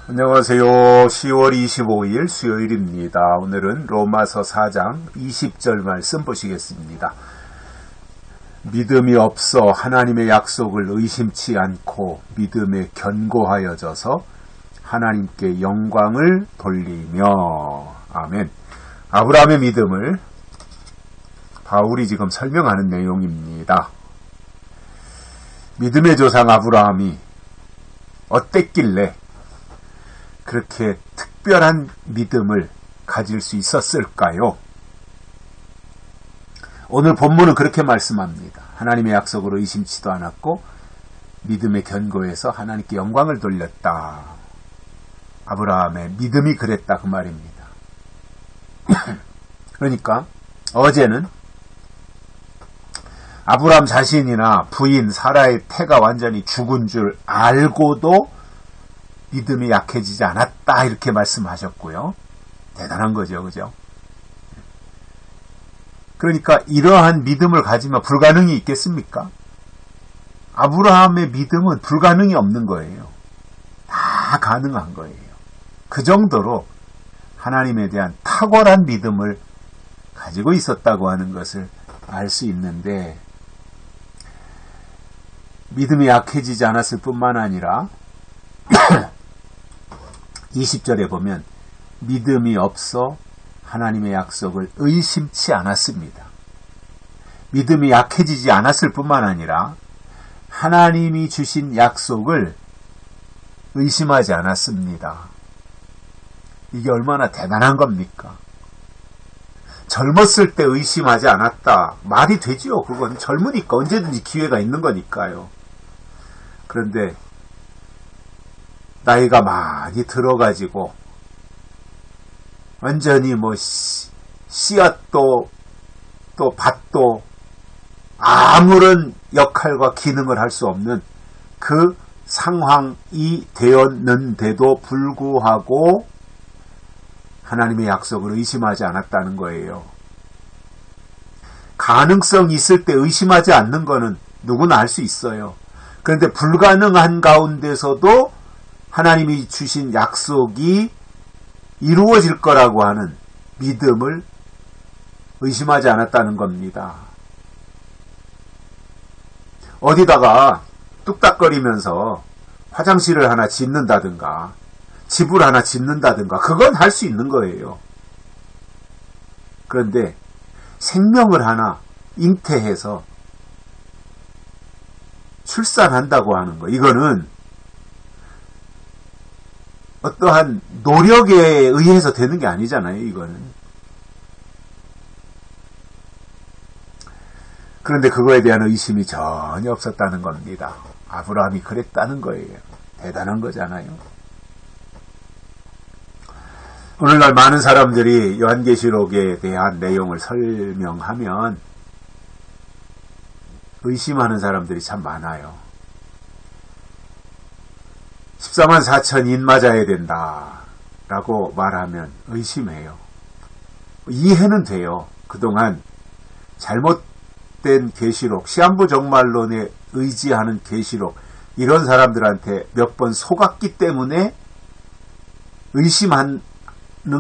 안녕하세요. 10월 25일 수요일입니다. 오늘은 로마서 4장 20절 말씀 보시겠습니다. 믿음이 없어 하나님의 약속을 의심치 않고 믿음에 견고하여져서 하나님께 영광을 돌리며. 아멘. 아브라함의 믿음을 바울이 지금 설명하는 내용입니다. 믿음의 조상 아브라함이 어땠길래 그렇게 특별한 믿음을 가질 수 있었을까요? 오늘 본문은 그렇게 말씀합니다. 하나님의 약속을 의심치도 않았고 믿음에 견고해서 하나님께 영광을 돌렸다. 아브라함의 믿음이 그랬다 그 말입니다. 그러니까 어제는 아브라함 자신이나 부인 사라의 태가 완전히 죽은 줄 알고도 믿음이 약해지지 않았다 이렇게 말씀하셨고요. 대단한 거죠. 그죠? 그러니까 이러한 믿음을 가지면 불가능이 있겠습니까? 아브라함의 믿음은 불가능이 없는 거예요. 다 가능한 거예요. 그 정도로 하나님에 대한 탁월한 믿음을 가지고 있었다고 하는 것을 알 수 있는데, 믿음이 약해지지 않았을 뿐만 아니라 20절에 보면 믿음이 없어 하나님의 약속을 의심치 않았습니다. 믿음이 약해지지 않았을 뿐만 아니라 하나님이 주신 약속을 의심하지 않았습니다. 이게 얼마나 대단한 겁니까? 젊었을 때 의심하지 않았다. 말이 되지요. 그건 젊으니까 언제든지 기회가 있는 거니까요. 그런데 나이가 많이 들어가지고 완전히 씨앗도 또 밭도 아무런 역할과 기능을 할 수 없는 그 상황이 되었는데도 불구하고 하나님의 약속을 의심하지 않았다는 거예요. 가능성이 있을 때 의심하지 않는 거는 누구나 알 수 있어요. 그런데 불가능한 가운데서도 하나님이 주신 약속이 이루어질 거라고 하는 믿음을 의심하지 않았다는 겁니다. 어디다가 뚝딱거리면서 화장실을 하나 짓는다든가 집을 하나 짓는다든가 그건 할 수 있는 거예요. 그런데 생명을 하나 잉태해서 출산한다고 하는 거, 이거는 어떠한 노력에 의해서 되는 게 아니잖아요, 이거는. 그런데 그거에 대한 의심이 전혀 없었다는 겁니다. 아브라함이 그랬다는 거예요. 대단한 거잖아요. 오늘날 많은 사람들이 요한계시록에 대한 내용을 설명하면 의심하는 사람들이 참 많아요. 14만 4천인 맞아야 된다 라고 말하면 의심해요. 이해는 돼요. 그동안 잘못된 계시록, 시한부 종말론에 의지하는 계시록, 이런 사람들한테 몇 번 속았기 때문에 의심하는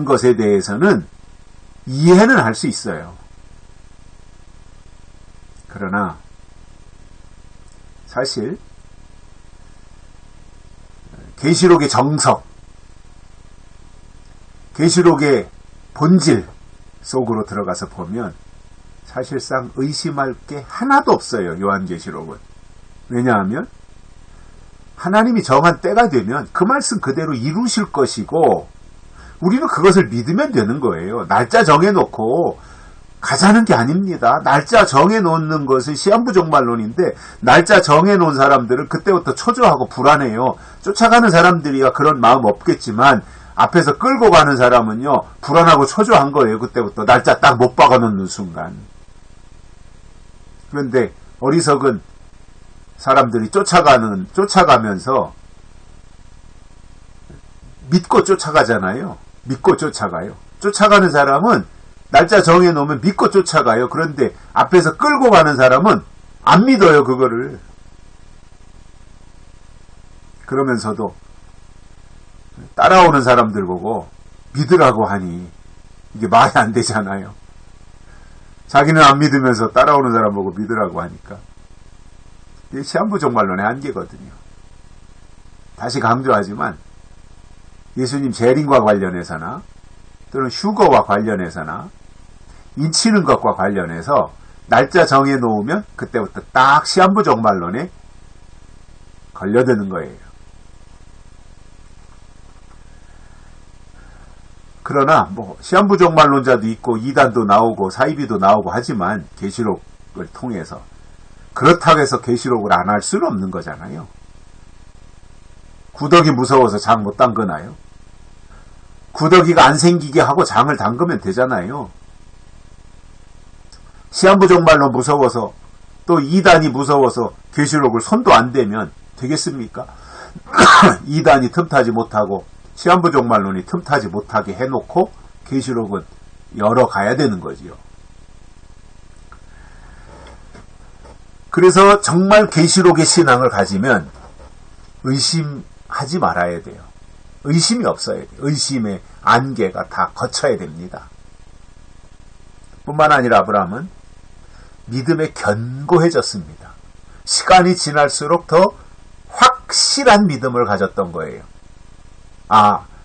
것에 대해서는 이해는 할 수 있어요. 그러나 사실 계시록의 정석, 계시록의 본질 속으로 들어가서 보면 사실상 의심할 게 하나도 없어요. 요한계시록은. 왜냐하면 하나님이 정한 때가 되면 그 말씀 그대로 이루실 것이고 우리는 그것을 믿으면 되는 거예요. 날짜 정해놓고 가자는 게 아닙니다. 날짜 정해놓는 것은 시한부 종말론인데 날짜 정해놓은 사람들은 그때부터 초조하고 불안해요. 쫓아가는 사람들이야 그런 마음 없겠지만 앞에서 끌고 가는 사람은요 불안하고 초조한 거예요. 그때부터 날짜 딱 못 박아놓는 순간. 그런데 어리석은 사람들이 쫓아가면서 믿고 쫓아가잖아요. 믿고 쫓아가요. 쫓아가는 사람은 날짜 정해놓으면 믿고 쫓아가요. 그런데 앞에서 끌고 가는 사람은 안 믿어요, 그거를. 그러면서도 따라오는 사람들 보고 믿으라고 하니 이게 말이 안 되잖아요. 자기는 안 믿으면서 따라오는 사람 보고 믿으라고 하니까. 이게 시한부종말론의 한계거든요. 다시 강조하지만 예수님 재림과 관련해서나 또는 휴거와 관련해서나 인치는 것과 관련해서 날짜 정해놓으면 그때부터 딱 시한부종말론에 걸려드는 거예요. 그러나 시한부종말론자도 있고 이단도 나오고 사이비도 나오고 하지만 계시록을 통해서 그렇다고 해서 계시록을 안 할 수는 없는 거잖아요. 구더기 무서워서 장 못 담그나요? 구더기가 안 생기게 하고 장을 담그면 되잖아요. 시한부종말론 무서워서 또 이단이 무서워서 계시록을 손도 안 대면 되겠습니까? 이단이 틈타지 못하고 시한부종말론이 틈타지 못하게 해놓고 계시록은 열어가야 되는 거지요. 그래서 정말 계시록의 신앙을 가지면 의심하지 말아야 돼요. 의심이 없어야 돼요. 의심의 안개가 다 거쳐야 됩니다. 뿐만 아니라 아브라함은 믿음에 견고해졌습니다. 시간이 지날수록 더 확실한 믿음을 가졌던 거예요.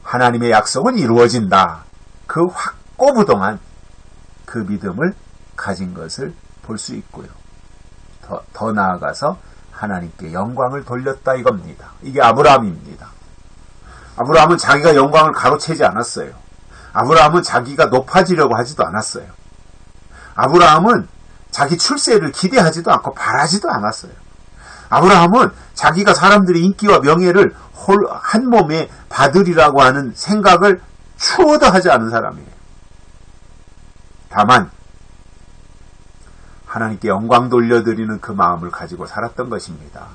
하나님의 약속은 이루어진다. 그 확고부동한 그 믿음을 가진 것을 볼 수 있고요. 더 나아가서 하나님께 영광을 돌렸다 이겁니다. 이게 아브라함입니다. 아브라함은 자기가 영광을 가로채지 않았어요. 아브라함은 자기가 높아지려고 하지도 않았어요. 아브라함은 자기 출세를 기대하지도 않고 바라지도 않았어요. 아브라함은 자기가 사람들의 인기와 명예를 한 몸에 받으리라고 하는 생각을 추호도 하지 않은 사람이에요. 다만 하나님께 영광 돌려드리는 그 마음을 가지고 살았던 것입니다.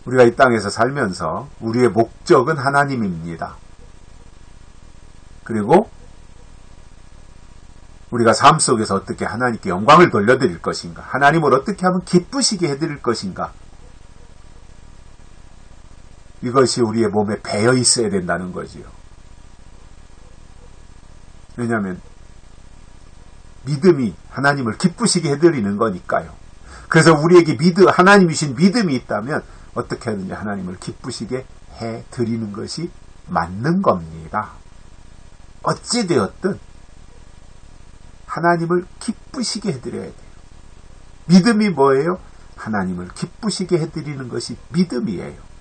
우리가 이 땅에서 살면서 우리의 목적은 하나님입니다. 그리고 우리가 삶 속에서 어떻게 하나님께 영광을 돌려드릴 것인가, 하나님을 어떻게 하면 기쁘시게 해드릴 것인가, 이것이 우리의 몸에 배어 있어야 된다는 거지요. 왜냐하면 믿음이 하나님을 기쁘시게 해드리는 거니까요. 그래서 우리에게 하나님이신 믿음이 있다면 어떻게 하든지 하나님을 기쁘시게 해드리는 것이 맞는 겁니다. 어찌되었든 하나님을 기쁘시게 해드려야 돼요. 믿음이 뭐예요? 하나님을 기쁘시게 해드리는 것이 믿음이에요.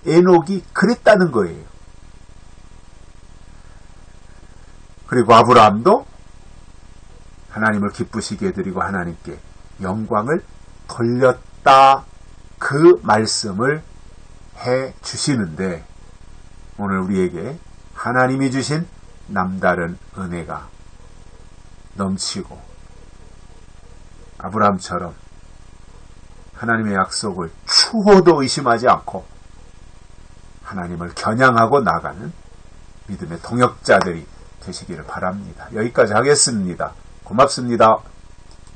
에녹이 그랬다는 거예요. 그리고 아브라함도 하나님을 기쁘시게 해드리고 하나님께 영광을 돌렸다, 그 말씀을 해 주시는데, 오늘 우리에게 하나님이 주신 남다른 은혜가 넘치고 아브라함처럼 하나님의 약속을 추호도 의심하지 않고 하나님을 겨냥하고 나가는 믿음의 동역자들이 되시기를 바랍니다. 여기까지 하겠습니다. 고맙습니다.